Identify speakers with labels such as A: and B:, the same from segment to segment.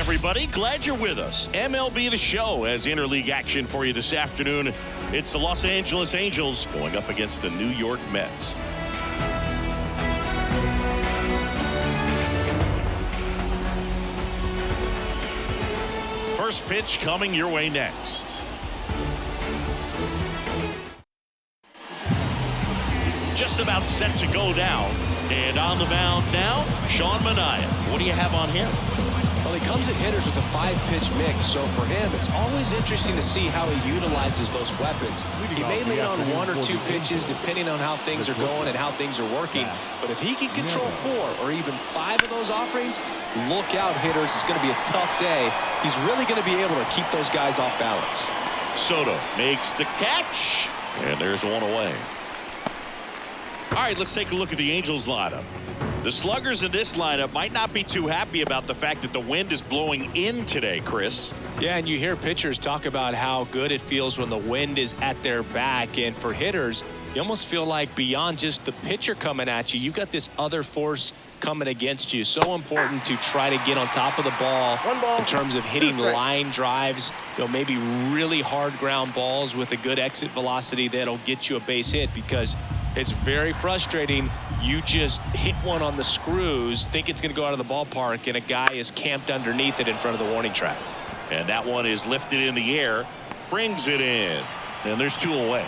A: everybody. Glad you're with us. MLB The Show has interleague action for you this afternoon. It's the Los Angeles Angels going up against the New York Mets. First pitch coming your way next. Just about set to go down. And on the mound now, Sean Manaea. What do you have on him?
B: Well, he comes at hitters with a 5-pitch mix, so for him, it's always interesting to see how he utilizes those weapons. He may lean on 1 or 2 pitches depending on how things are going and how things are working. But if he can control 4 or even 5 of those offerings, look out, hitters. It's going to be a tough day. He's really going to be able to keep those guys off balance.
A: Soto makes the catch, and there's one away. All right, let's take a look at the Angels lineup. The sluggers in this lineup might not be too happy about the fact that the wind is blowing in today, Chris.
B: Yeah, and you hear pitchers talk about how good it feels when the wind is at their back. And for hitters, you almost feel like beyond just the pitcher coming at you, you've got this other force coming against you. So important to try to get on top of the ball in terms of hitting line drives, maybe really hard ground balls with a good exit velocity that'll get you a base hit, because it's very frustrating. You just hit one on the screws, think it's going to go out of the ballpark, and a guy is camped underneath it in front of the warning track.
A: And that one is lifted in the air, brings it in, and there's 2 away.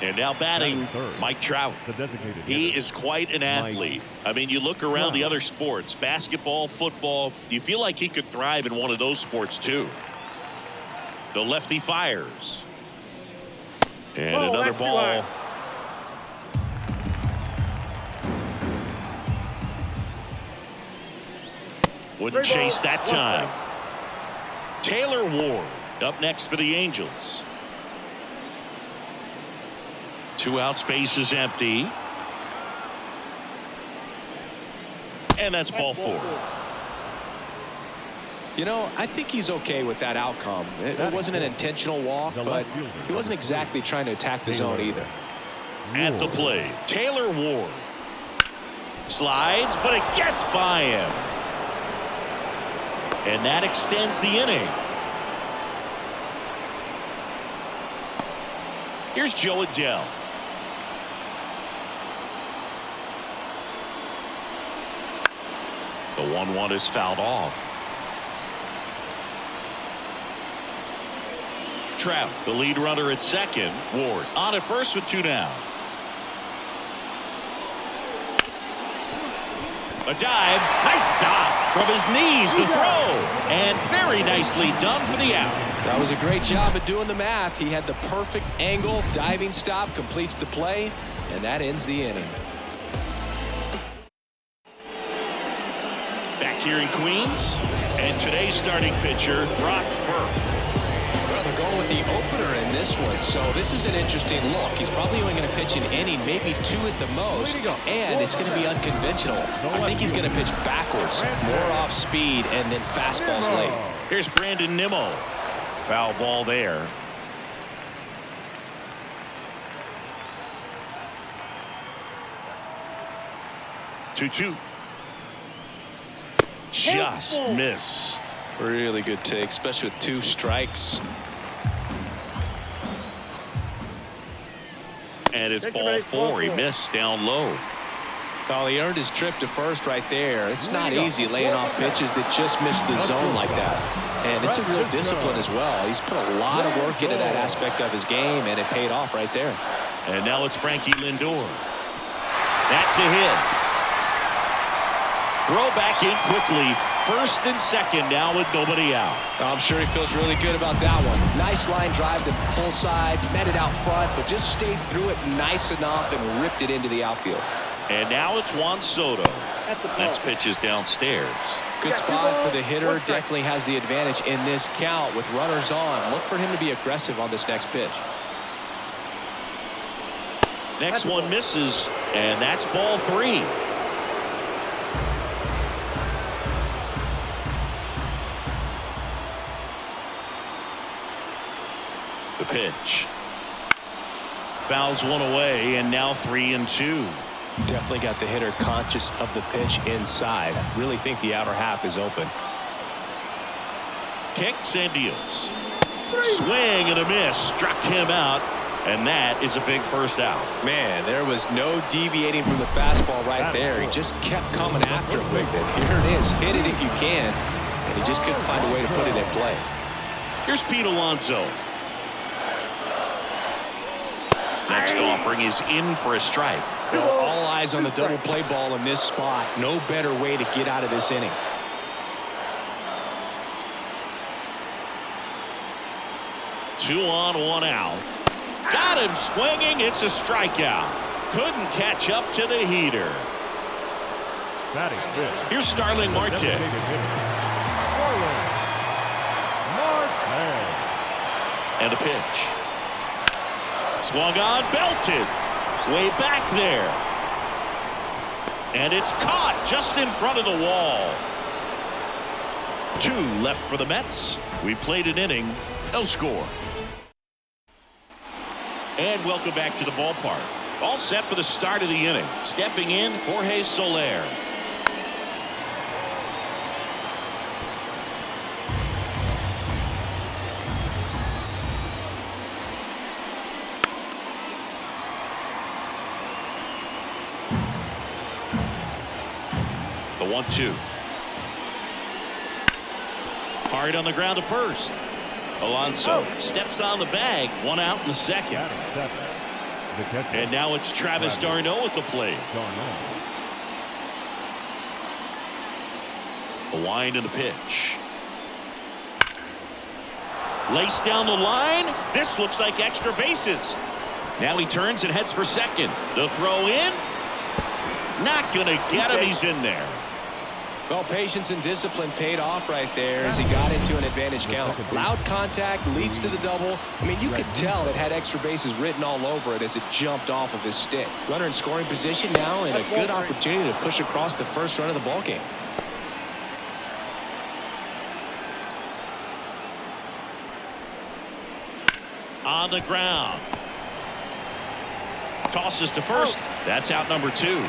A: And now batting, Mike Trout. He is quite an athlete. I mean, you look around the other sports, basketball, football, you feel like he could thrive in one of those sports too. The lefty fires. And another ball. Wouldn't chase that time. Taylor Ward up next for the Angels. 2 out, space is empty. And that's ball 4.
B: I think he's okay with that outcome. It wasn't an intentional walk, but he wasn't exactly trying to attack the zone either.
A: At the plate, Taylor Ward. Slides, but it gets by him. And that extends the inning. Here's Joe Adele. The 1-1 is fouled off. Trout, the lead runner at second. Ward on at first with 2 down. A dive, nice stop from his knees, the throw, and very nicely done for the out.
B: That was a great job of doing the math. He had the perfect angle, diving stop, completes the play, and that ends the inning.
A: Back here in Queens, and today's starting pitcher, Brock Burke.
B: Well, they're going with the opener in this one, so this is an interesting look. He's probably only going to pitch an inning, maybe 2 at the most, and it's going to be unconventional. I think he's going to pitch backwards, more off speed, and then fastballs late.
A: Here's Brandon Nimmo. Foul ball there. Two. Just missed.
B: Really good take, especially with 2 strikes.
A: And it's ball 4. He missed down low.
B: Well, he earned his trip to first right there. It's not easy laying off pitches that just miss the zone like that. And it's a real discipline as well. He's put a lot of work into that aspect of his game, and it paid off right there.
A: And now it's Frankie Lindor. That's a hit. Throw back in quickly. First and second now with nobody out.
B: I'm sure he feels really good about that one. Nice line drive to the pull side, met it out front, but just stayed through it nice enough and ripped it into the outfield.
A: And now it's Juan Soto. Next pitch is downstairs.
B: Good spot for the hitter. Definitely has the advantage in this count with runners on. Look for him to be aggressive on this next pitch.
A: Next one misses, and that's ball 3. The pitch. Fouls one away, and now 3-2.
B: Definitely got the hitter conscious of the pitch inside. Really think the outer half is open.
A: Kicks and deals. Swing and a miss. Struck him out. And that is a big first out.
B: Man, there was no deviating from the fastball right there. He just kept coming after it with it. Here it is. Hit it if you can. And he just couldn't find a way to put it in play.
A: Here's Pete Alonso. Next offering is in for a strike.
B: Well, all eyes on the double play ball in this spot. No better way to get out of this inning.
A: Two on, one out. Got him swinging. It's a strikeout. Couldn't catch up to the heater. Here's Starling Marte. And a pitch. Swung on, belted. Way back there. And it's caught just in front of the wall. 2 left for the Mets. We played an inning. No score. And welcome back to the ballpark. All set for the start of the inning. Stepping in, Jorge Soler. The 1-2. Hard on the ground to first. Alonso steps on the bag. 1 out in the second. And now it's Travis d'Arnaud at the plate. A wind and a pitch. Laced down the line. This looks like extra bases. Now he turns and heads for second. The throw in. Not going to get him. He's in there.
B: Well, patience and discipline paid off right there as he got into an advantage count. Loud contact leads to the double. I mean, you could tell it had extra bases written all over it as it jumped off of his stick. Runner in scoring position now and a good opportunity to push across the first run of the ballgame.
A: On the ground. Tosses to first. That's out number 2.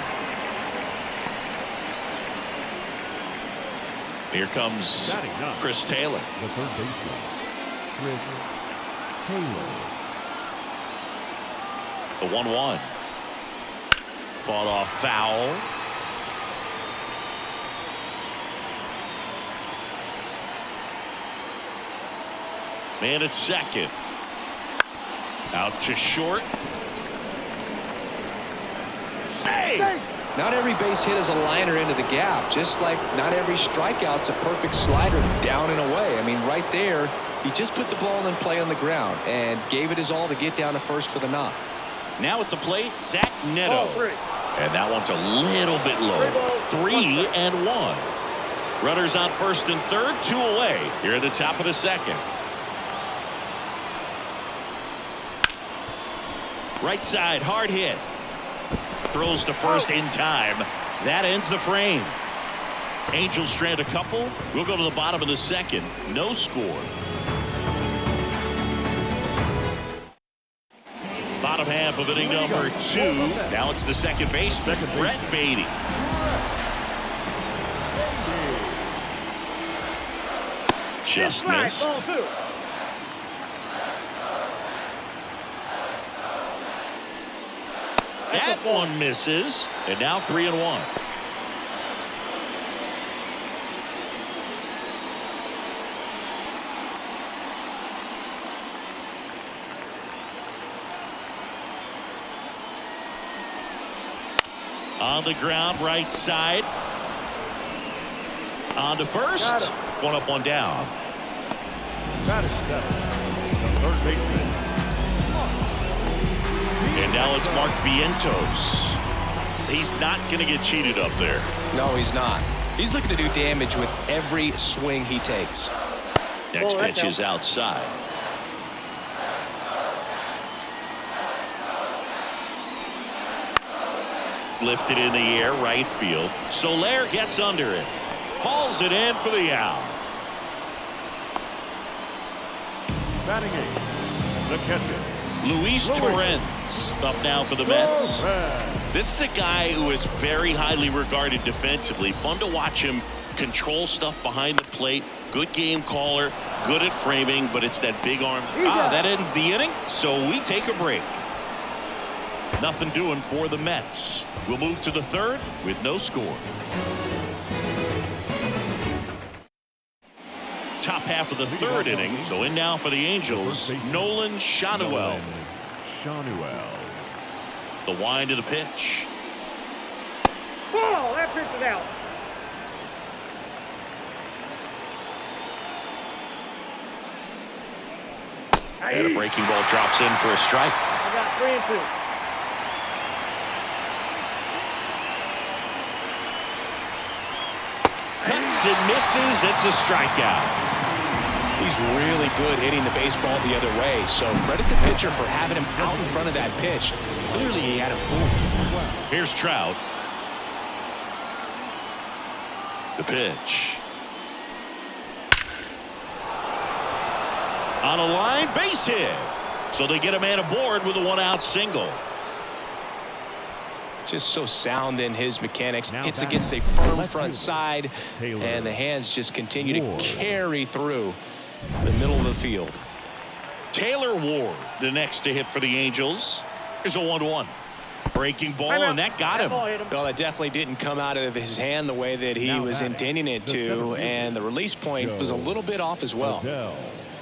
A: Here comes Chris Taylor.
C: The third baseman, Chris Taylor.
A: The 1-1. Fought off foul. Man at second. Out to short. Save!
B: Not every base hit is a liner into the gap, just like not every strikeout's a perfect slider down and away. I mean, right there, he just put the ball in play on the ground and gave it his all to get down to first for the knock.
A: Now at the plate, Zach Neto. And that one's a little bit low. 3-1. Runners on first and third, 2 away here at the top of the second. Right side, hard hit. Throws to first in time. That ends the frame. Angels strand a couple. We'll go to the bottom of the second. No score. Bottom half of inning number 2. Now it's the second baseman, Brett Beatty. Just missed. That one misses, and now 3-1. On the ground, right side. On to first. 1 up, 1 down.
C: The third baseman.
A: And now it's Mark Vientos. He's not going to get cheated up there.
B: No, he's not. He's looking to do damage with every swing he takes.
A: Next pitch is outside. Lifted in the air, right field. Soler gets under it. Hauls it in for the out.
C: Batting 8, the catcher,
A: Luis Torrens. Lopez up now for the Mets. This is a guy who is very highly regarded defensively. Fun to watch him control stuff behind the plate. Good game caller, good at framing, but it's that big arm.
D: That ends the inning, so we take a break.
A: Nothing doing for the Mets. We'll move to the third with no score. Top half of the third inning. So in now for the Angels, Nolan Schanuel. The wind of the pitch.
E: Ball, that pitch is out.
A: And a breaking ball drops in for a strike.
E: I got 3 and 2.
A: Cuts and misses. It's a strikeout.
B: He's really good hitting the baseball the other way, so credit the pitcher for having him out in front of that pitch. Clearly he had him fooled.
A: Here's Trout. The pitch. On a line, base hit. So they get a man aboard with a 1-out single.
B: Just so sound in his mechanics. Hits against a firm front side, and the hands just continue to carry through the middle of the field.
A: Taylor Ward, the next to hit for the Angels. Here's a 1-1. Breaking ball, and that got him.
B: Well, that definitely didn't come out of his hand the way that he was intending it to, and the release point was a little bit off as well.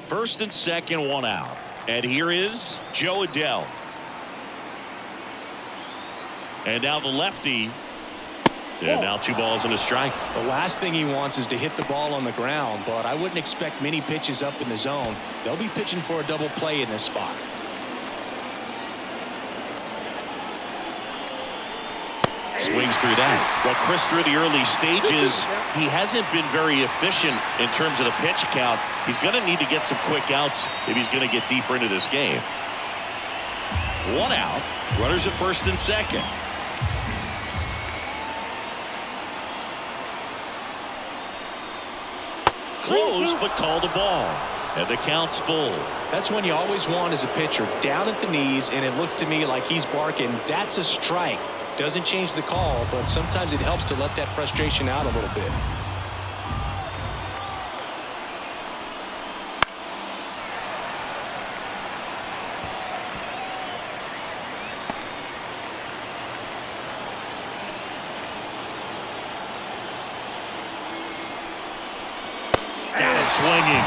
A: First and second, 1 out. And here is Joe Adell. And now the lefty. And now 2 balls and a strike.
B: The last thing he wants is to hit the ball on the ground, but I wouldn't expect many pitches up in the zone. They'll be pitching for a double play in this spot.
A: Swings through that. Well, Chris, through the early stages, he hasn't been very efficient in terms of the pitch count. He's going to need to get some quick outs if he's going to get deeper into this game. 1 out. Runners at first and second. Close, but called a ball. And the count's full.
B: That's when you always want as a pitcher, down at the knees, and it looks to me like he's barking, that's a strike. Doesn't change the call, but sometimes it helps to let that frustration out a little bit.
A: Swinging,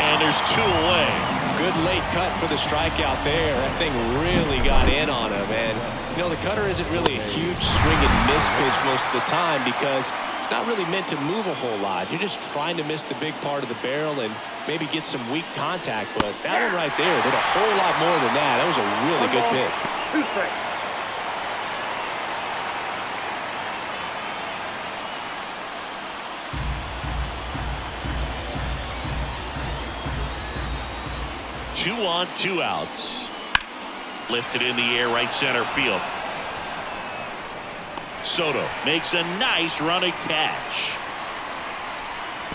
A: and there's 2 away.
B: Good late cut for the strikeout there. That thing really got in on him, and you know the cutter isn't really a huge swing and miss pitch most of the time because it's not really meant to move a whole lot. You're just trying to miss the big part of the barrel and maybe get some weak contact, but that one right there did a whole lot more than that. That was a really good pick.
E: 2 strikes.
A: Two on, 2 outs. Lifted in the air, right center field. Soto makes a nice running catch.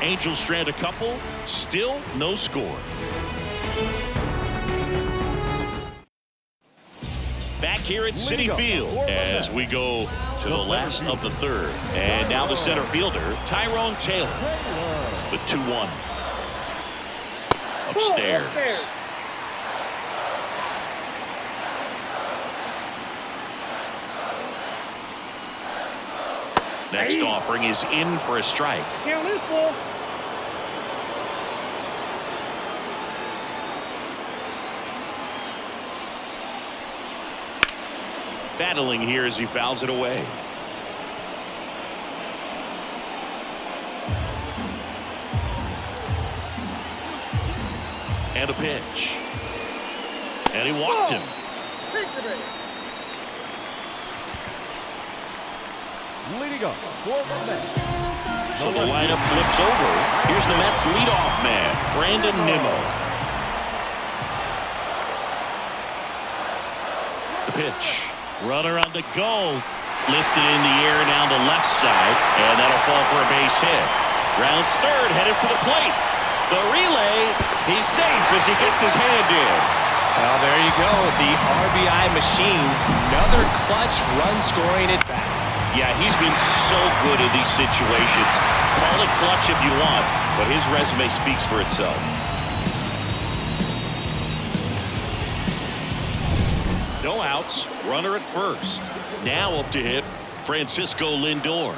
A: Angels strand a couple. Still no score. Back here at Citi Field as we go to the last of the third. And now the center fielder, Tyrone Taylor. The 2-1. Upstairs. Next offering is in for a strike.
E: Count is full.
A: Battling here as he fouls it away. And a pitch. And he walked him.
C: Leading up for the Mets.
A: So the lineup flips over. Here's the Mets leadoff man, Brandon Nimmo. The pitch. Runner on the go. Lifted in the air down the left side. And that'll fall for a base hit. Rounds third, headed for the plate. The relay, he's safe as he gets his hand in.
B: Well, there you go. The RBI machine. Another clutch run scoring at bat.
A: Yeah, he's been so good in these situations. Call it clutch if you want, but his resume speaks for itself. No outs, runner at first. Now up to hit Francisco Lindor.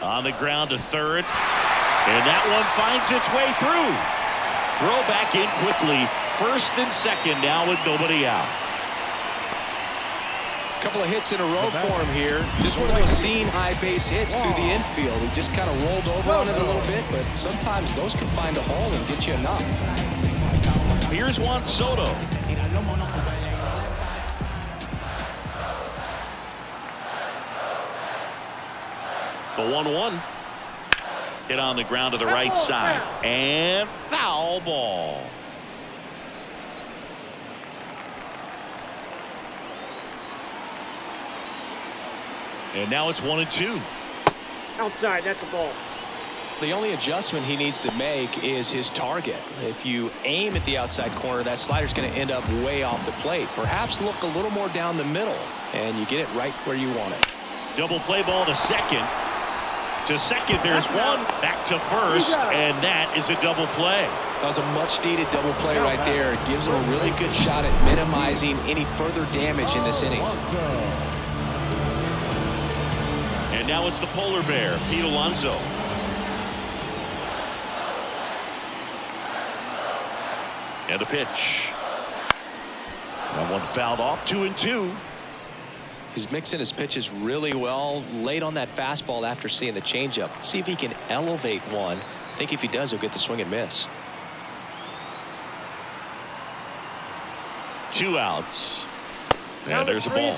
A: On the ground to third, and that one finds its way through. Throw back in quickly. First and second now with nobody out.
B: Couple of hits in a row for him here. Just one of those seeing high base hits through the infield. He just kind of rolled over on it a little bit, but sometimes those can find a hole and get you enough.
A: Here's Juan Soto. The 1-1. Hit on the ground to the right side. And foul ball. And now it's 1-2.
E: Outside, that's a ball.
B: The only adjustment he needs to make is his target. If you aim at the outside corner, that slider's going to end up way off the plate. Perhaps look a little more down the middle, and you get it right where you want it.
A: Double play ball to second. To second, there's one. Back to first, and that is a double play.
B: That was a much-needed double play right there. It gives him a really good shot at minimizing any further damage in this inning.
A: And now it's the polar bear, Pete Alonso. And a pitch. That one fouled off. 2-2.
B: He's mixing his pitches really well. Late on that fastball after seeing the changeup. Let's see if he can elevate one. I think if he does, he'll get the swing and miss.
A: 2 outs. And there's a ball.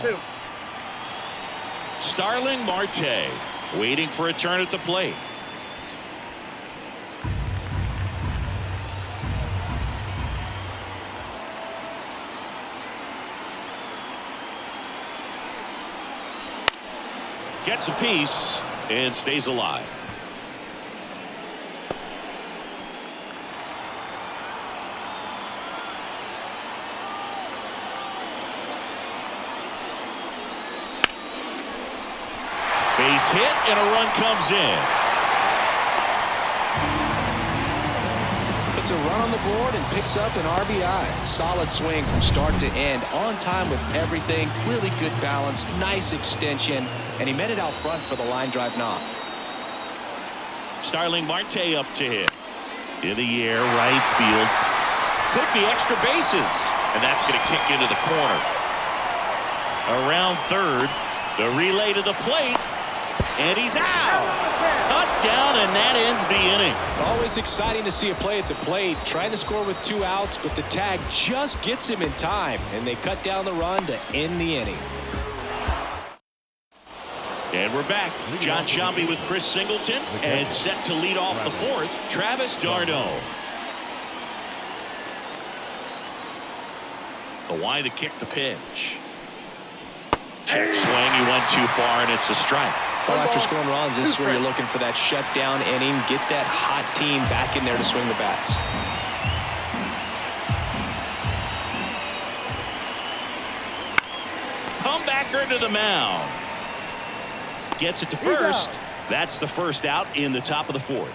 A: Starling Marte waiting for a turn at the plate. Gets a piece and stays alive. Base hit and a run comes in.
B: Puts a run on the board and picks up an RBI. Solid swing from start to end. On time with everything. Really good balance. Nice extension. And he met it out front for the line drive knock.
A: Starling Marte up to hit. In the air, right field. Could be extra bases. And that's going to kick into the corner. Around third. The relay to the plate. And he's out. Cut down, and that ends the inning.
B: Always exciting to see a play at the plate. Trying to score with 2 outs, but the tag just gets him in time. And they cut down the run to end the inning.
A: And we're back. John Sciambi with Chris Singleton. And set to lead off the fourth, Travis d'Arnaud. The wide to kick the pitch. Check swing. He went too far, and it's a strike.
B: Well, after scoring runs, this is where you're looking for that shutdown inning. Get that hot team back in there to swing the bats.
A: Comebacker to the mound. Gets it to first. That's the first out in the top of the fourth.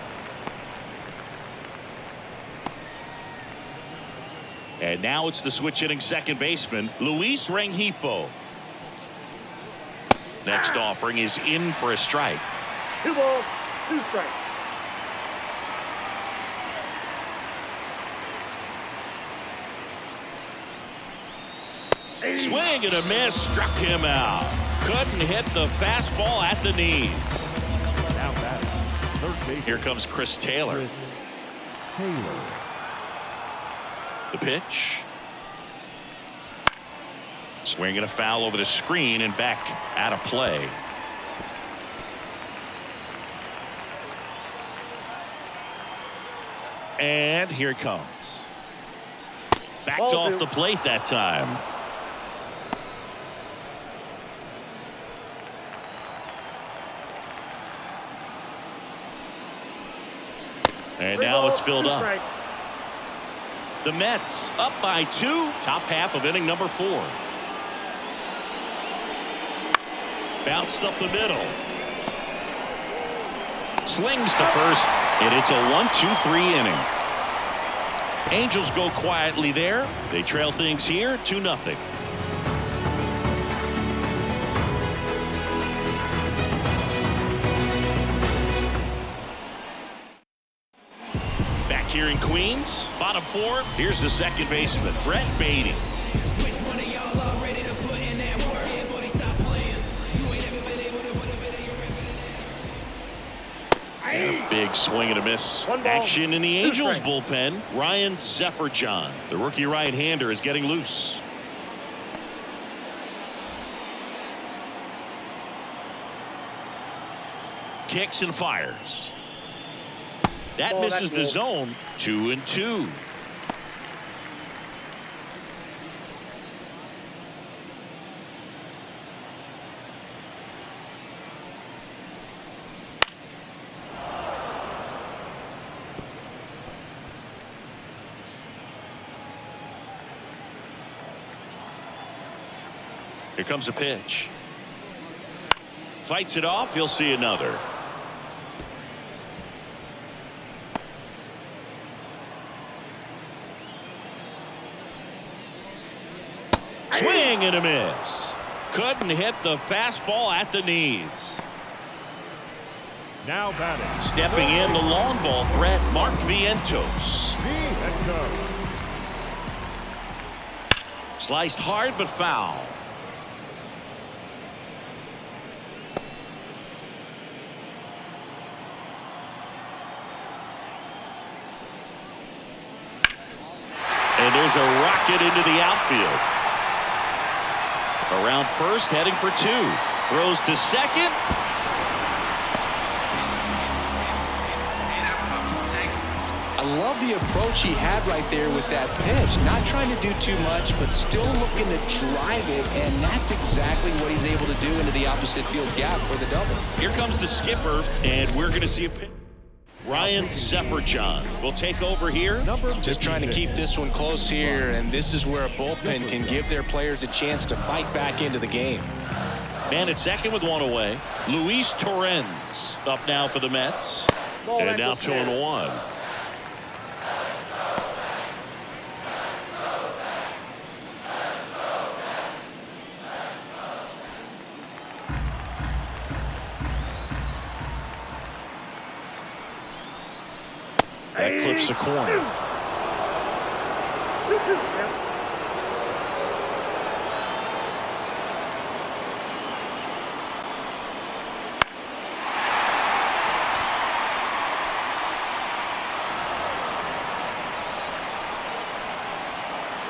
A: And now it's the switch hitting second baseman, Luis Rengifo. Next offering is in for a strike.
E: 2 balls, 2 strikes.
A: Swing and a miss, struck him out. Couldn't hit the fastball at the knees.
C: Now batting, third base.
A: Here comes Chris Taylor.
C: Taylor.
A: The pitch. Swing and a foul over the screen and back out of play. And here it comes. Backed off the plate that time. And now it's filled up. The Mets up by 2. Top half of inning number 4. Bounced up the middle. Slings to first, and it's a 1-2-3 inning. Angels go quietly there. They trail things here 2-0. Back here in Queens, bottom 4. Here's the second baseman, Brett Beatty. And a big swing and a miss. Action in the Angels bullpen. Ryan Zephyr-John, the rookie right-hander, is getting loose. Kicks and fires. That misses the zone. 2-2. Here comes a pitch. Fights it off. He'll see another. Swing and a miss. Couldn't hit the fastball at the knees.
C: Now batting.
A: Stepping in the long ball threat, Mark Vientos. Sliced hard but foul. And there's a rocket into the outfield. Around first, heading for 2. Throws to second.
B: I love the approach he had right there with that pitch. Not trying to do too much, but still looking to drive it, and that's exactly what he's able to do into the opposite field gap for the double.
A: Here comes the skipper, and we're going to see a pitch. Ryan Zephyr-John will take over here.
B: Just trying to keep this one close here, and this is where a bullpen can give their players a chance to fight back into the game.
A: Man at second with 1 away. Luis Torrens up now for the Mets. And now 2-1. That clips the corner.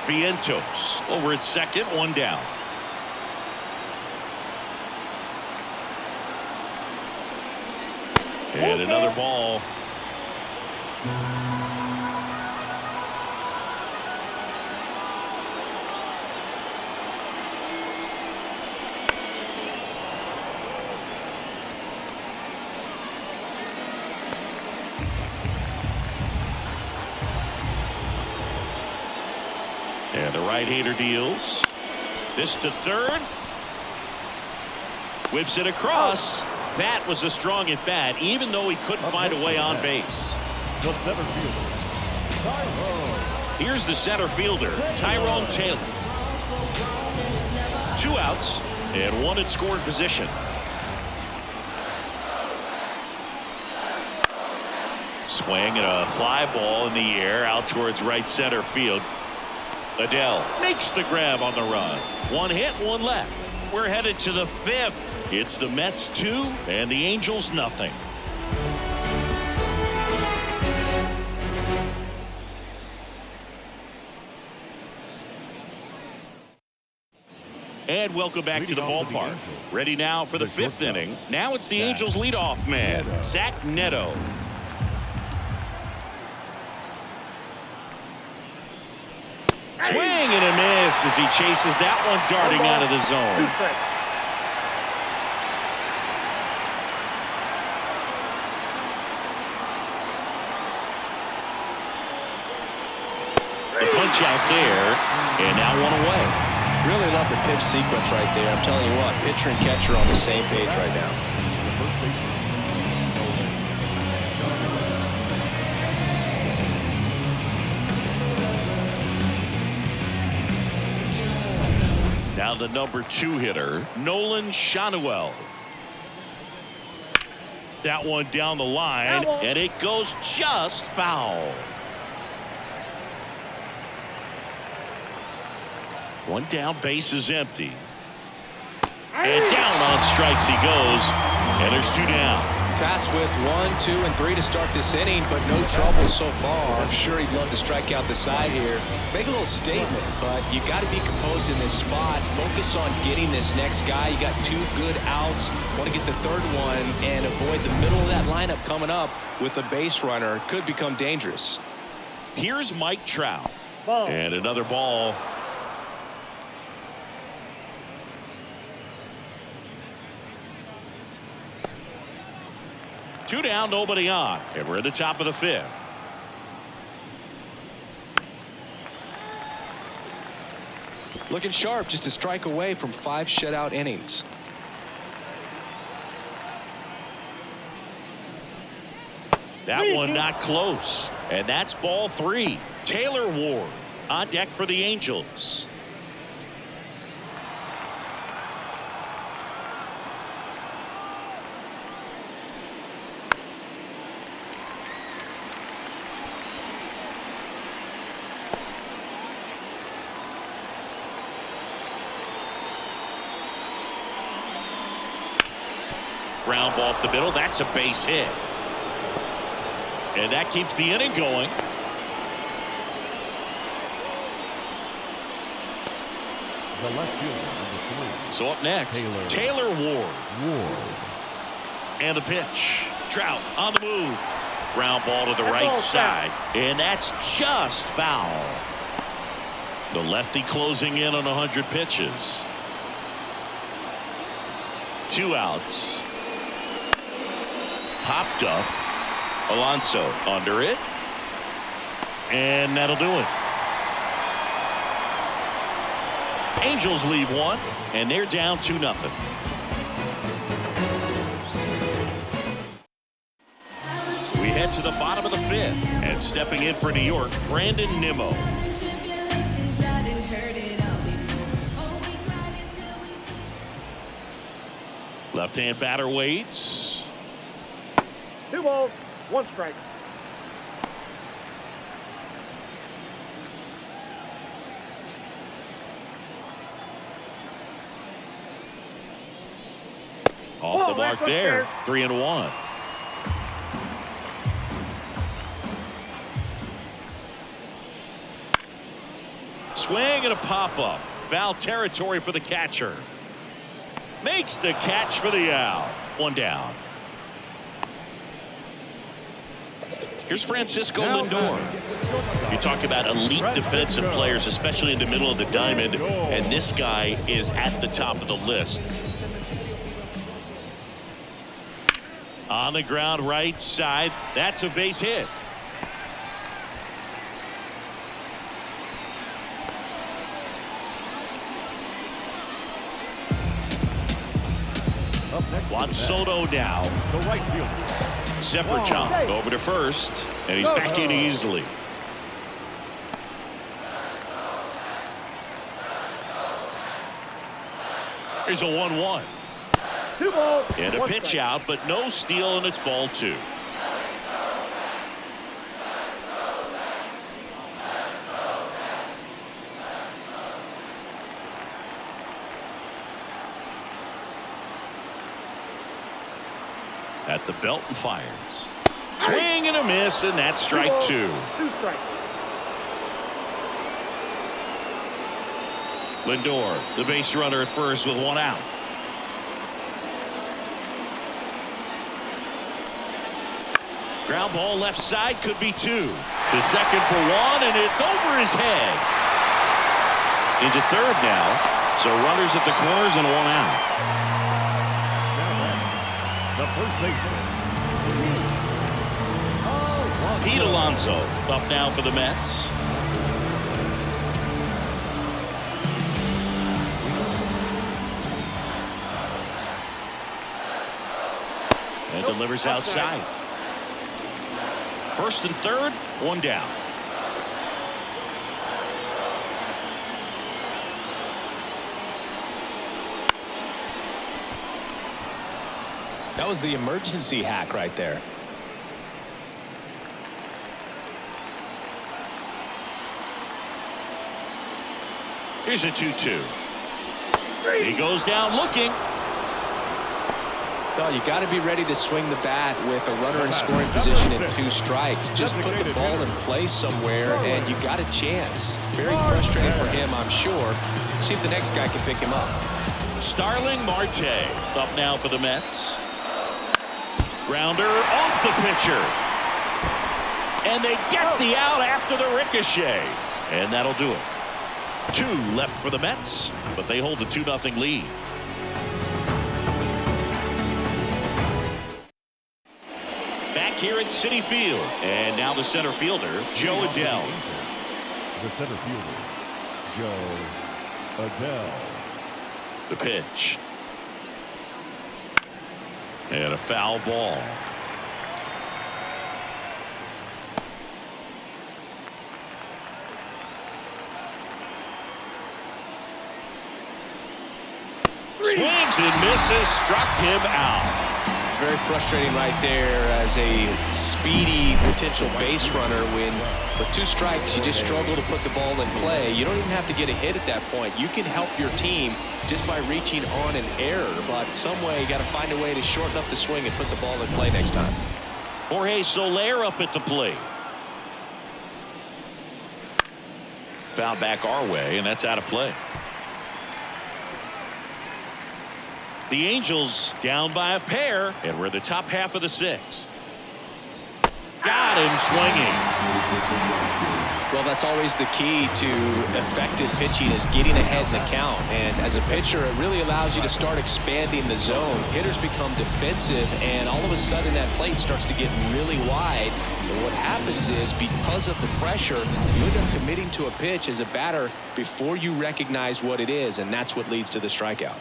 A: Vientos over at second, 1 down. And another ball. And the right-hander deals. This to third. Whips it across. That was a strong at bat, even though he couldn't find a way on base.
C: The center fielder, Tyrone.
A: Here's the center fielder, Tyrone Taylor. 2 outs and 1 in scoring position. Swing and a fly ball in the air out towards right center field. Adele makes the grab on the run. 1 hit, 1 left. We're headed to the 5th. It's the Mets 2 and the Angels nothing. And welcome back to the ballpark. Ready now for the 5th inning. Now it's the Angels leadoff man, Zach Neto. Swing and a miss as he chases that one darting out of the zone. The pitch out there, and now one away.
B: Really love the pitch sequence right there. I'm telling you what, pitcher and catcher on the same page right now.
A: Now the number 2 hitter, Nolan Shanuel. That one down the line, and it goes just foul. One down, base is empty. And down on strikes he goes, and there's 2 down.
B: Tasked with 1, 2, and 3 to start this inning, but no trouble so far. I'm sure he'd love to strike out the side here. Make a little statement, but you got to be composed in this spot. Focus on getting this next guy. You got 2 good outs. Want to get the 3rd one and avoid the middle of that lineup coming up with a base runner. Could become dangerous.
A: Here's Mike Trout.
E: Ball.
A: And another ball. Two down, nobody on, and we're at the top of the 5th.
B: Looking sharp, just a strike away from 5 shutout innings.
A: That one not close, and that's ball 3. Taylor Ward on deck for the Angels. Ground ball up the middle. That's a base hit. And that keeps the inning going.
C: The left fielder, number 3.
A: So up next, Taylor Ward. And a pitch. Trout on the move. Ground ball to the right side. And that's just foul. The lefty closing in on 100 pitches. 2 outs. Popped up. Alonso under it. And that'll do it. Angels leave 1, and they're down 2-0. We head to the bottom of the 5th, and stepping in for New York, Brandon Nimmo. Left-hand batter waits.
E: 2 balls, 1 strike.
A: Off the mark there. 3-1. Swing and a pop-up. Foul territory for the catcher. Makes the catch for the out. 1 down. Here's Francisco Lindor. You talk about elite defensive players, especially in the middle of the diamond, and this guy is at the top of the list. On the ground right side. That's a base hit. Juan Soto now.
C: The right fielder.
A: Sefferchuk over to first, and he's back in easily. Here's a 1-1.
E: 2 balls.
A: And a pitch out, but no steal, and it's ball 2. At the belt and fires. Swing and a miss, and that's strike 2.
E: 2 strikes.
A: Lindor, the base runner at first with 1 out. Ground ball left side, could be 2. To second for 1, and it's over his head. Into third now. So runners at the corners and 1 out.
C: The first baseman.
A: Pete Alonso up now for the Mets. And delivers outside. First and third, one down.
B: That was the emergency hack right there.
A: Here's a 2-2. He goes down looking.
B: Well, you got to be ready to swing the bat with a runner in scoring position and 2 strikes. Just put the ball in place somewhere and you got a chance. Very frustrating for him, I'm sure. See if the next guy can pick him up.
A: Starling Marte up now for the Mets. Grounder off the pitcher. And they get the out after the ricochet. And that'll do it. 2 left for the Mets, but they hold a 2-0 lead. Back here at Citi Field. And now the center fielder, Joe Adell.
C: The center fielder, Joe Adell.
A: The pitch. And a foul ball. Swings and misses, struck him out.
B: Very frustrating right there as a speedy potential base runner. When with 2 strikes you just struggle to put the ball in play. You don't even have to get a hit at that point. You can help your team just by reaching on an error, but some way you got to find a way to shorten up the swing and put the ball in play next time.
A: Jorge Soler up at the plate. Foul back our way, and that's out of play. The Angels down by a pair, and we're in the top half of the 6th. Got him swinging.
B: Well, that's always the key to effective pitching, is getting ahead in the count. And as a pitcher, it really allows you to start expanding the zone. Hitters become defensive, and all of a sudden that plate starts to get really wide. And what happens is, because of the pressure, you end up committing to a pitch as a batter before you recognize what it is, and that's what leads to the strikeout.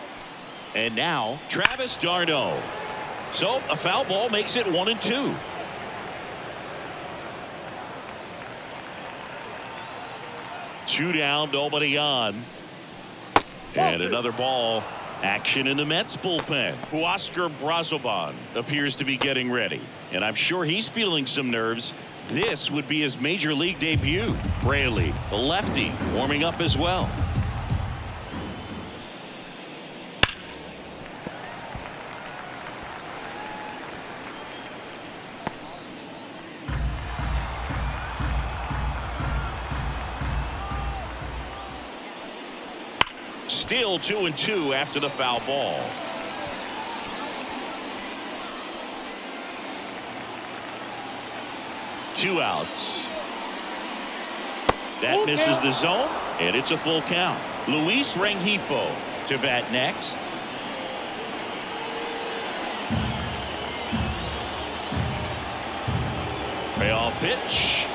A: And now Travis d'Arnaud. So a foul ball makes it 1-2. Two down, nobody on. And another ball. Action in the Mets bullpen. Huascar Brazoban appears to be getting ready. And I'm sure he's feeling some nerves. This would be his major league debut. Raley, the lefty, warming up as well. Still 2-2 after the foul ball. Two outs. That misses the zone, and it's a full count. Luis Rengifo to bat next. Payoff pitch.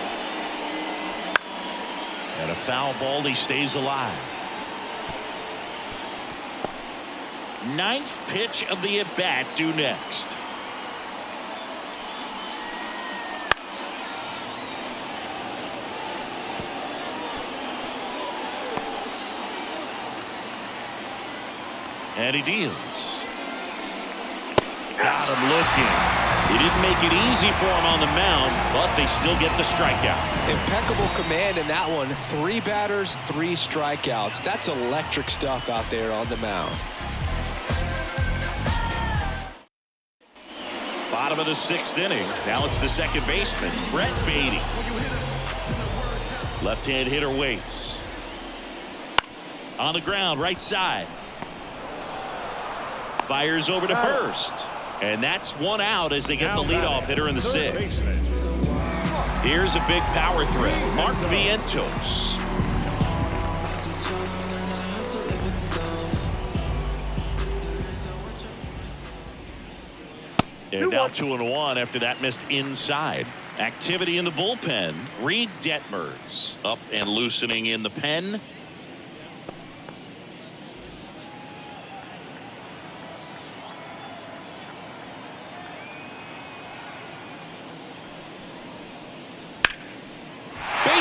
A: And a foul ball. He stays alive. Ninth pitch of the at-bat due next. And he deals. Got him looking. He didn't make it easy for him on the mound, but they still get the strikeout.
B: Impeccable command in that one. 3 batters, 3 strikeouts. That's electric stuff out there on the mound.
A: Bottom of the 6th inning. Now it's the second baseman, Brett Beatty. Left-hand hitter waits. On the ground, right side. Fires over to first. And that's 1 out as they get the leadoff hitter in the 6th. Here's a big power threat, Mark Vientos. And now 2-1 after that missed inside. Activity in the bullpen. Reed Detmers up and loosening in the pen.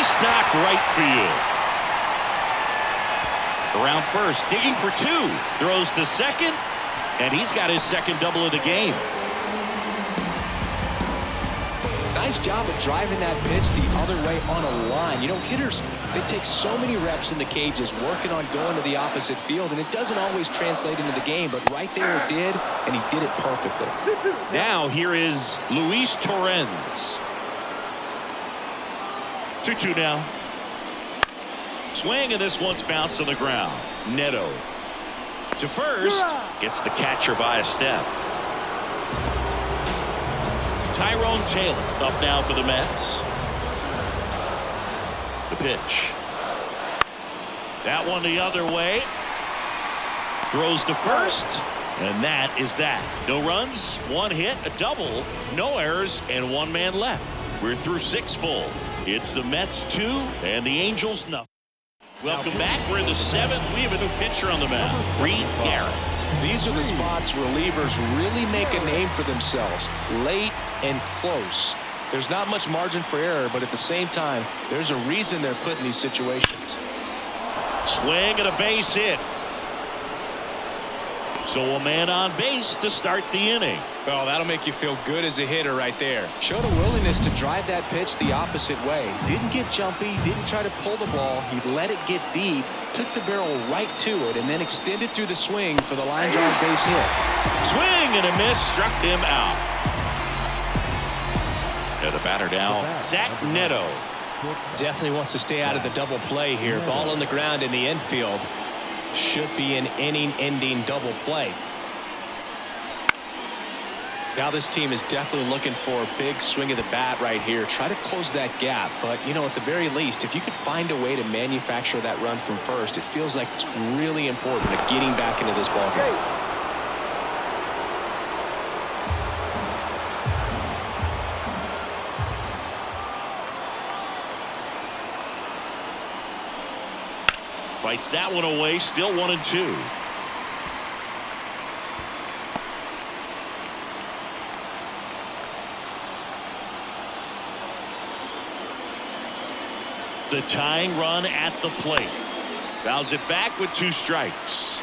A: Base knock right field. Around first, digging for two. Throws to second, and he's got his second double of the game.
B: Nice job of driving that pitch the other way on a line. You know, hitters, they take so many reps in the cages working on going to the opposite field, and it doesn't always translate into the game, but right there it did, and he did it perfectly.
A: Now here is Luis Torrens. 2-2 now. Swing, and this one's bounced on the ground. Neto to first. Gets the catcher by a step. Tyrone Taylor up now for the Mets. The pitch. That one the other way. Throws to first. And that is that. No runs, one hit, a double, no errors, and one man left. We're through 6 full. It's the Mets 2 and the Angels nothing. Welcome back. We're in the 7th. We have a new pitcher on the mound, Reed Garrett.
B: These are the spots relievers really make a name for themselves. Late and close. There's not much margin for error, but at the same time, there's a reason they're put in these situations.
A: Swing and a base hit. So a man on base to start the inning.
B: Oh, that'll make you feel good as a hitter right there. Showed a willingness to drive that pitch the opposite way. Didn't get jumpy, didn't try to pull the ball. He let it get deep, took the barrel right to it, and then extended through the swing for the line drive base hit.
A: Swing and a miss, struck him out. And the batter now, Zach Neto.
B: Definitely wants to stay out of the double play here. Ball on the ground in the infield. Should be an inning-ending double play. Now this team is definitely looking for a big swing of the bat right here. Try to close that gap. But, you know, at the very least, if you could find a way to manufacture that run from first, it feels like it's really important to getting back into this ballgame.
A: Fights that one away, still 1-2. The tying run at the plate. Fouls it back with 2 strikes.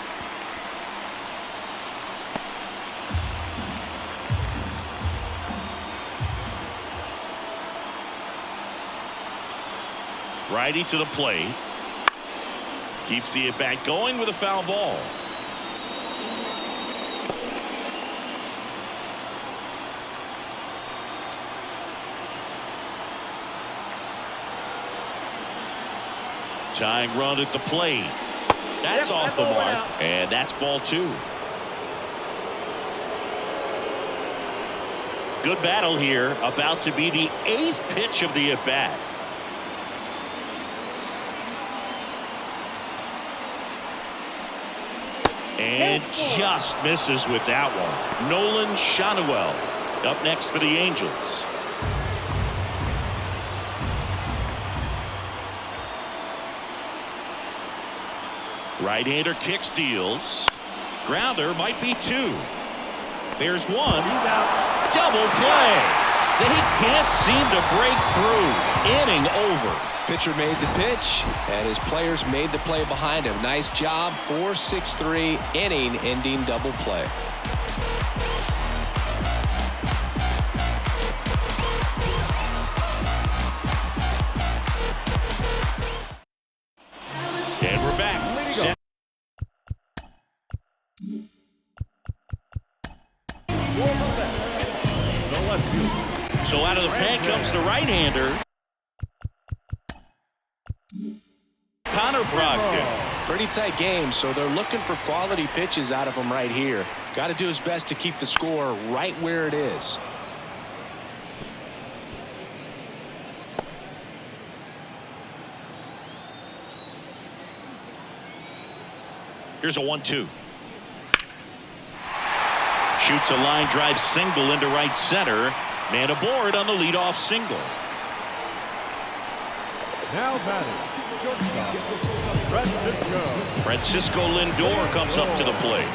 A: Righty to the plate. Keeps the at-bat going with a foul ball. Tying run at the plate. That's off the mark, and that's ball 2. Good battle here. About to be the 8th pitch of the at-bat. And just misses with that one. Nolan Shanuel up next for the Angels. Right-hander kick steals. Grounder might be 2. There's 1. Double play. They can't seem to break through. Inning over.
B: Pitcher made the pitch, and his players made the play behind him. Nice job. 4-6-3 inning-ending double play.
A: And we're back. So out of the pen comes the right-hander, Connor Brogdon.
B: Pretty tight game, so they're looking for quality pitches out of him right here. Got to do his best to keep the score right where it is.
A: Here's a 1-2. Shoots a line drive single into right center. Man aboard on the leadoff single.
C: Now batting, shortstop,
A: Francisco Lindor comes up to the plate.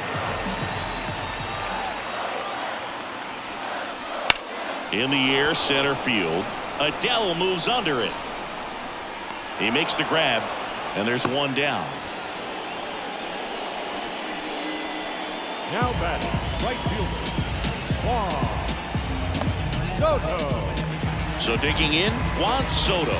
A: In the air, center field. Adele moves under it. He makes the grab, and there's one down.
C: Now batting, right fielder, Juan Soto.
A: So digging in, Juan Soto.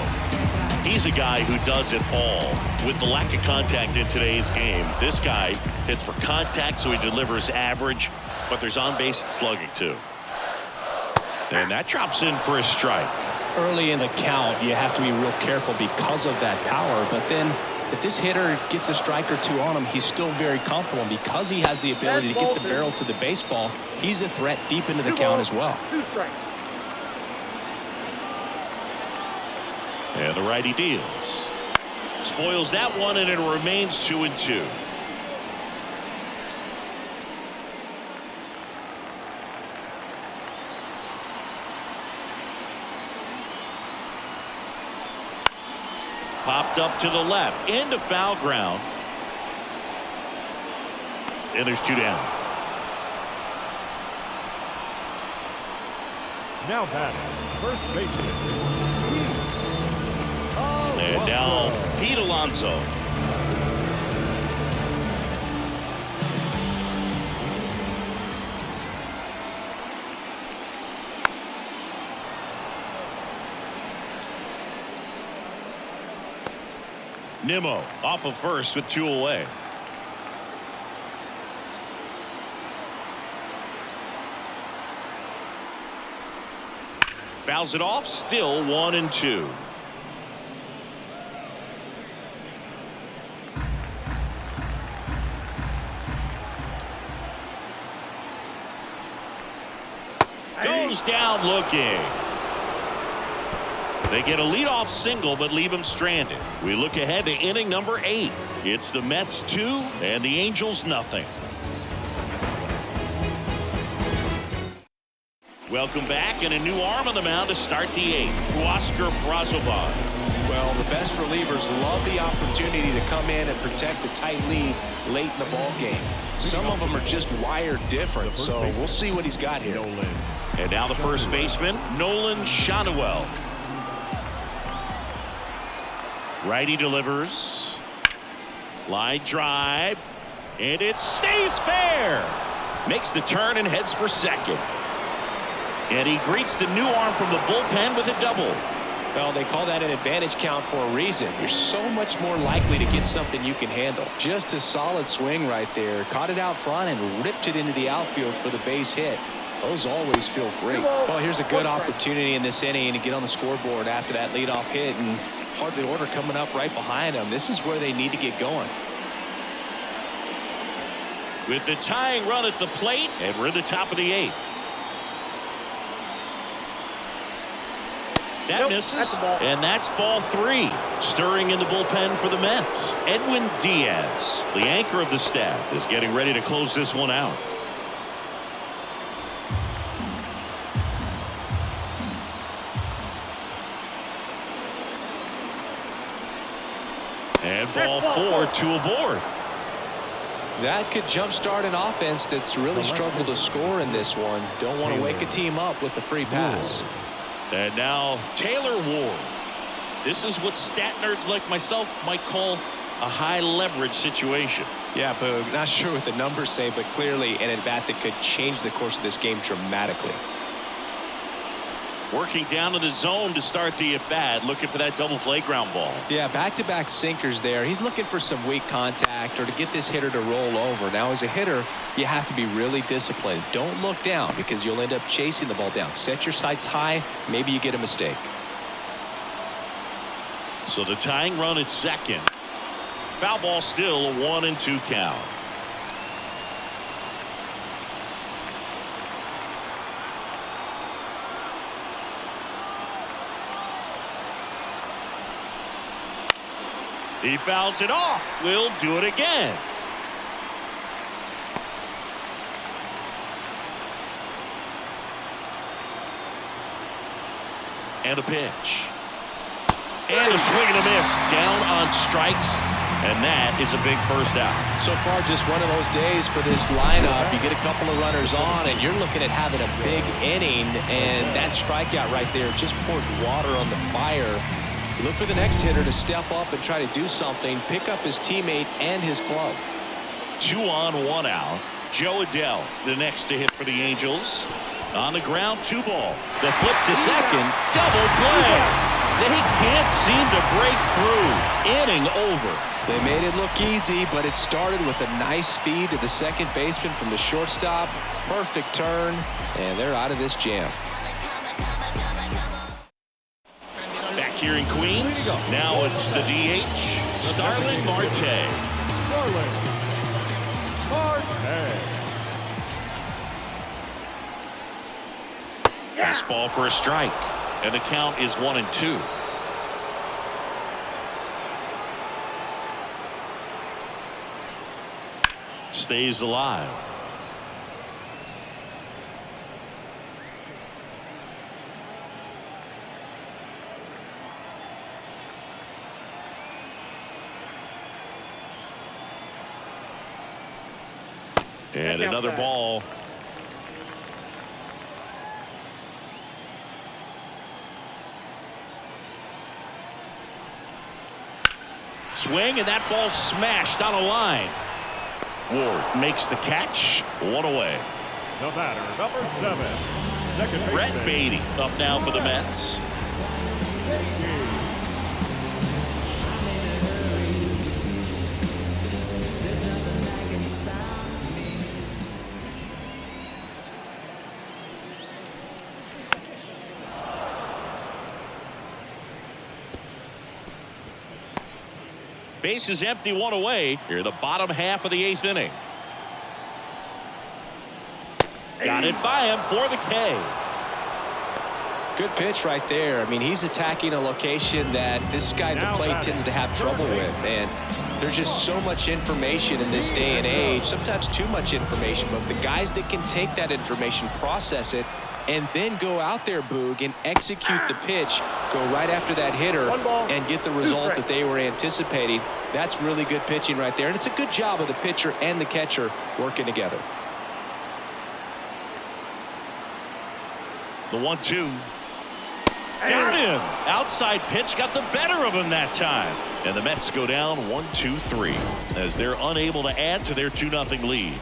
A: He's a guy who does it all. With the lack of contact in today's game, this guy hits for contact, so he delivers average, but there's on-base slugging too. And that drops in for a strike.
B: Early in the count, you have to be real careful because of that power, but then if this hitter gets a strike or two on him, he's still very comfortable. Because he has the ability to get the barrel to the baseball, he's a threat deep into the count as well.
E: 2 strikes.
A: And the righty deals. Spoils that one, and it remains 2-2. Popped up to the left, into foul ground. And there's 2 down.
C: Now batting, first baseman,
A: And now Pete Alonso. Nimmo off of first with 2 away. Fouls it off, still 1-2. Goes down looking. They get a leadoff single but leave him stranded. We look ahead to inning number 8. It's the Mets 2 and the Angels nothing. Welcome back, and a new arm on the mound to start the 8th. Oscar Brazoban.
B: Well, the best relievers love the opportunity to come in and protect a tight lead late in the ball game. Some of them are just wired different, so we'll see what he's got here.
A: And now the first baseman, Nolan Shotwell. Righty delivers. Line drive. And it stays fair. Makes the turn and heads for second. And he greets the new arm from the bullpen with a double.
B: Well, they call that an advantage count for a reason. You're so much more likely to get something you can handle. Just a solid swing right there. Caught it out front and ripped it into the outfield for the base hit. Those always feel great. Well, here's a good opportunity in this inning to get on the scoreboard after that leadoff hit, and hardly order coming up right behind them. This is where they need to get going.
A: With the tying run at the plate, and we're at the top of the 8th. That misses, and that's ball 3. Stirring in the bullpen for the Mets, Edwin Diaz, the anchor of the staff, is getting ready to close this one out. And ball 4, 2 aboard.
B: That could jumpstart an offense that's really struggled to score in this one. Don't want to wake a team up with the free pass.
A: And now Taylor Ward. This is what stat nerds like myself might call a high leverage situation.
B: Yeah, Boog, not sure what the numbers say, but clearly an at-bat that could change the course of this game dramatically.
A: Working down to the zone to start the at-bat, looking for that double play ground ball.
B: Yeah, back-to-back sinkers there. He's looking for some weak contact or to get this hitter to roll over. Now, as a hitter, you have to be really disciplined. Don't look down because you'll end up chasing the ball down. Set your sights high. Maybe you get a mistake.
A: So the tying run at second. Foul ball still, a 1-2 count. He fouls it off. We'll do it again. And a pitch. And a swing and a miss. Down on strikes. And that is a big first out.
B: So far, just one of those days for this lineup. You get a couple of runners on, and you're looking at having a big inning. And that strikeout right there just pours water on the fire. Look for the next hitter to step up and try to do something, pick up his teammate and his glove.
A: 2 on, 1 out. Joe Adell, the next to hit for the Angels. On the ground, 2 ball. The flip to second, double play. They can't seem to break through. Inning over.
B: They made it look easy, but it started with a nice feed to the second baseman from the shortstop. Perfect turn, and they're out of this jam.
A: Back here in Queens, now it's the DH, Starling Marte.
C: Starling Marte.
A: Fastball for a strike, and the count is 1-2. Stays alive. And another ball. Swing, and that ball smashed on a line. Ward makes the catch. 1 away.
C: The batter, number 7. Second
A: Brett
C: baseman.
A: Beatty up now for the Mets. Base is empty, 1 away. Here, the bottom half of the 8th inning. Got it by him for the K.
B: Good pitch right there. I mean, he's attacking a location that this guy at the plate tends to have trouble with. And there's just so much information in this day and age, sometimes too much information. But the guys that can take that information, process it, and then go out there, Boog, and execute the pitch, go right after that hitter, and get the result that they were anticipating. That's really good pitching right there. And it's a good job of the pitcher and the catcher working together.
A: The 1-2. Got him. Outside pitch got the better of him that time. And the Mets go down 1-2-3 as they're unable to add to their 2-0 lead.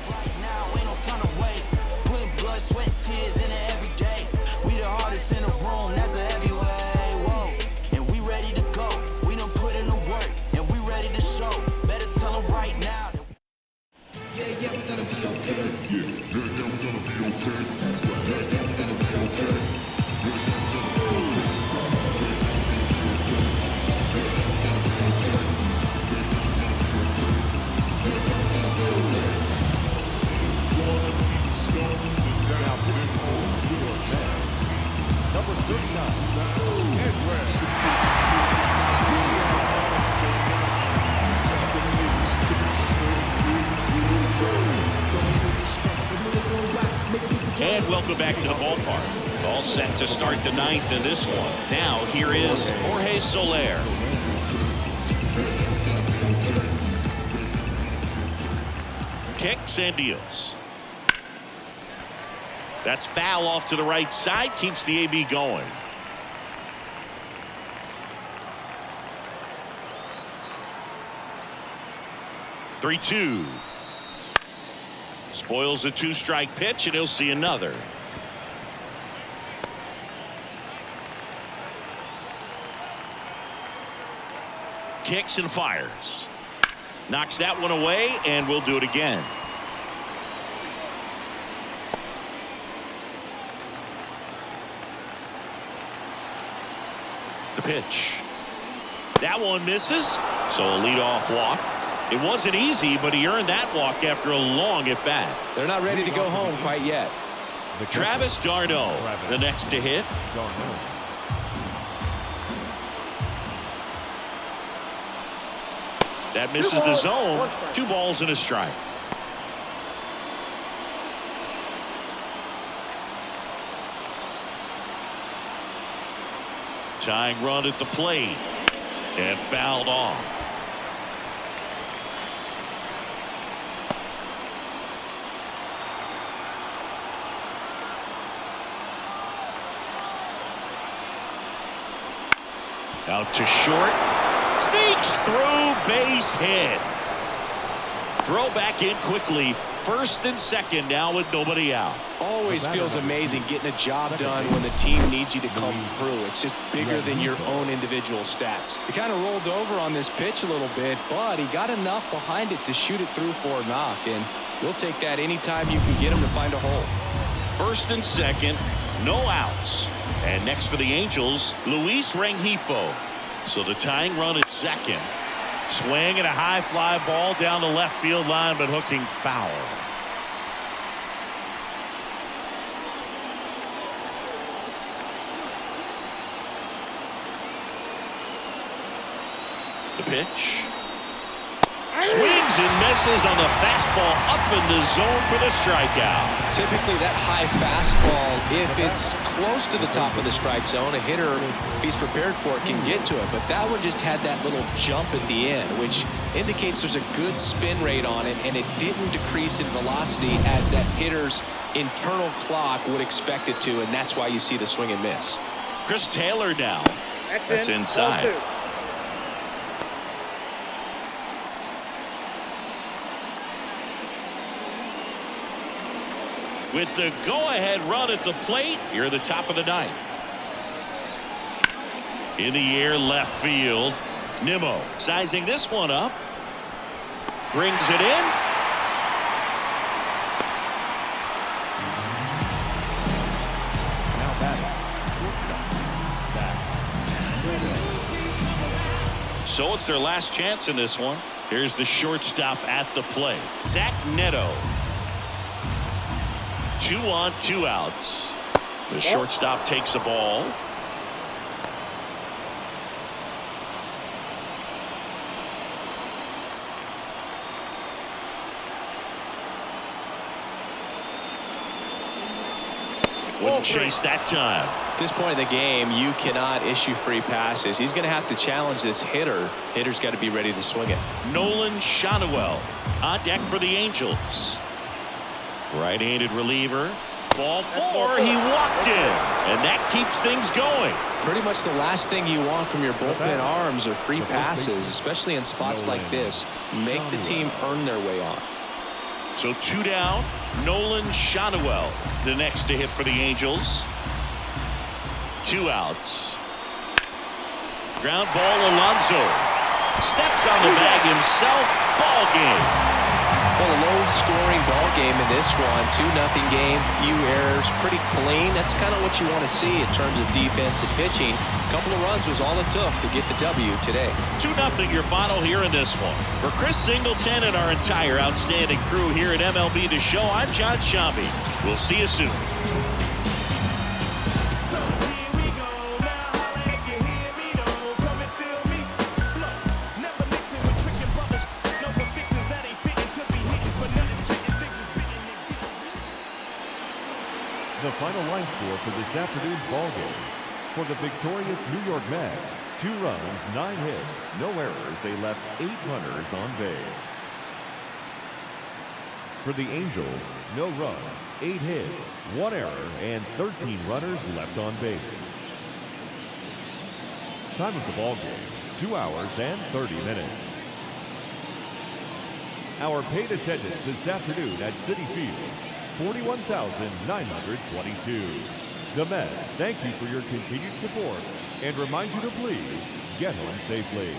A: And welcome back to the ballpark. All set to start the 9th in this one. Now here is Jorge Soler. Kicks and deals. That's foul off to the right side. Keeps the AB going. Three-two. Spoils the 2-strike pitch, and he'll see another. Kicks and fires. Knocks that one away, and we'll do it again. The pitch. That one misses, so a leadoff walk. It wasn't easy, but he earned that walk after a long at-bat.
B: They're not ready to go home quite yet.
A: Travis d'Arnaud, the next to hit. That misses the zone. 2 balls and a strike. Tying run at the plate. And fouled off. Out to short. Sneaks through, base hit. Throw back in quickly. First and second now with nobody out.
B: Always feels amazing getting a job done when the team needs you to come through. It's just bigger than your own individual stats. He kind of rolled over on this pitch a little bit, but he got enough behind it to shoot it through for a knock, and we'll take that anytime you can get him to find a hole.
A: First and second, no outs. And next for the Angels, Luis Rengifo. So the tying run at second. Swing and a high fly ball down the left field line, but hooking foul. The pitch. Swings and misses on the fastball up in the zone for the strikeout.
B: Typically that high fastball, if it's close to the top of the strike zone, a hitter, if he's prepared for it, can get to it. But that one just had that little jump at the end, which indicates there's a good spin rate on it, and it didn't decrease in velocity as that hitter's internal clock would expect it to, and that's why you see the swing and miss.
A: Chris Taylor now. That's inside. With the go-ahead run at the plate, you're at the top of the ninth. In the air, left field. Nimmo sizing this one up. Brings it in.
C: Now batting.
A: So it's their last chance in this one. Here's the shortstop at the plate. Zach Neto. 2 on, 2 outs. The shortstop takes the ball. Wouldn't chase that time.
B: At this point in the game, you cannot issue free passes. He's going to have to challenge this hitter. Hitter's got to be ready to swing it.
A: Nolan Schanuel on deck for the Angels. Right-handed reliever. Ball 4. He walked in. And that keeps things going.
B: Pretty much the last thing you want from your bullpen arms are free passes, especially in spots like this. Make the team earn their way on.
A: So 2 down. Nolan Schanuel, the next to hit for the Angels. 2 outs. Ground ball, Alonso. Steps on the bag himself. Ball game.
B: Well, a low-scoring ball game in this one. 2-0 game, few errors, pretty clean. That's kind of what you want to see in terms of defense and pitching. A couple of runs was all it took to get the W today.
A: 2-0 your final here in this one. For Chris Singleton and our entire outstanding crew here at MLB The Show, I'm John Shambi. We'll see you soon.
C: The final line score for this afternoon's ball game. For the victorious New York Mets, 2 runs, 9 hits, no errors. They left 8 runners on base. For the Angels, no runs, 8 hits, 1 error, and 13 runners left on base. Time of the ball game, 2 hours and 30 minutes. Our paid attendance this afternoon at Citi Field, 41,922. The Mets thank you for your continued support and remind you to please get home safely.